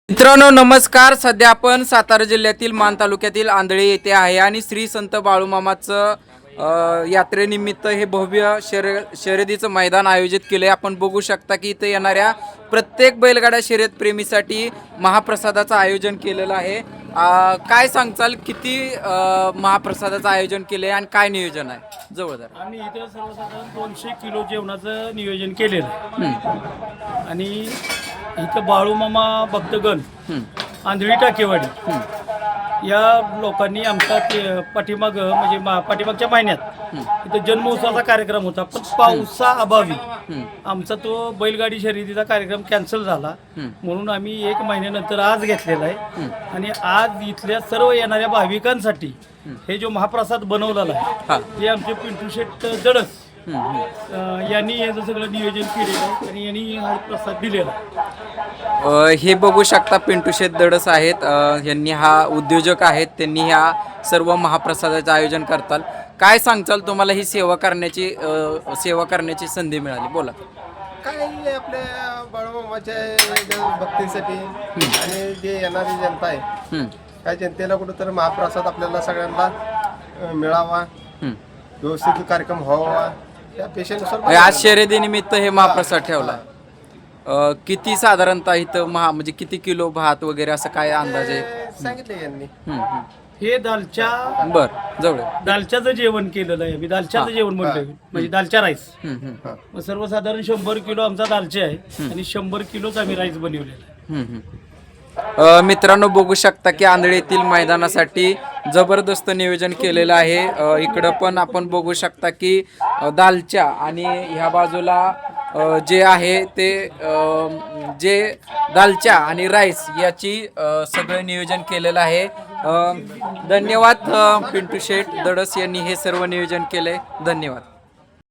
मित्रांनो नमस्कार. सध्या आपण सातारा जिल्ह्यातील मान तालुक्यातील आंधळी येथे आहे आणि श्री संत बाळूमामाचं यात्रेनिमित्त हे भव्य शर्यतीचं मैदान आयोजित केले. आपण बघू शकता की इथे येणाऱ्या प्रत्येक बैलगाडा शर्यत प्रेमीसाठी महाप्रसादाचं आयोजन केलेलं आहे. काय सांगचाल, किती महाप्रसादाचं आयोजन केले आणि काय नियोजन आहे? जवळदार आम्ही इथे सर्वसाधारण 200 किलो जेवणाचं नियोजन केलेलं आहे. आणि इथं बाळूमामा भक्तगण आंधळी टाकेवाडी या लोकांनी आमचा म्हणजे पाठीमागच्या महिन्यात इथं जन्मोत्सवाचा कार्यक्रम होता, पण पावसाअभावी आमचा तो बैलगाडी शर्यतीचा कार्यक्रम कॅन्सल झाला. म्हणून आम्ही 1 महिन्यानंतर आज घेतलेला आहे. आणि आज इथल्या सर्व येणाऱ्या भाविकांसाठी हे जो महाप्रसाद बनवलेला आहे ते आमचे पिंटू शेट दडस यांनी याचं सगळं नियोजन केलेलं आहे आणि यांनी हा प्रसाद दिलेला आहे. हे बघू शकता पिंटू शेट दडस आहेत. यांनी हा उद्योजक आहेत. त्यांनी ह्या सर्व महाप्रसादाचं आयोजन करतात. काय सांगचाल, तुम्हाला ही सेवा करण्याची संधी मिळाली? बोला. काय आपल्या बाळूमामाच्या भक्तीसाठी आणि जे येणारी जनता आहे त्या जनतेला कुठंतरी महाप्रसाद आपल्याला सगळ्यांना मिळावा, व्यवस्थित कार्यक्रम व्हावा या पेशेनुसार आज शर्यतीनिमित्त हे महाप्रसाद ठेवला. किती साधारणतः इथं म्हणजे किती किलो भात वगैरे असं काय अंदाज आहे? सांगितले यांनी. हे दालच्याचं जेवण केलेलं आहे. मी दालच्याचं जेवण म्हणतोय, म्हणजे दालच्या राईस. मग सर्वसाधारण 100 किलो आमचा दालचे आहे आणि 100 किलोच आम्ही राईस बनवलेला आहे. मित्रांनो बघू शकता की आंधळी येथील मैदानासाठी जबरदस्त नियोजन केलेलं आहे. इकडं पण आपण बघू शकता की दालच्या आणि ह्या बाजूला जे आहे ते जे दालच्या आणि राईस याची सगळं नियोजन केलेलं आहे. धन्यवाद पिंटू शेट दडस यांनी हे सर्व नियोजन केले. धन्यवाद.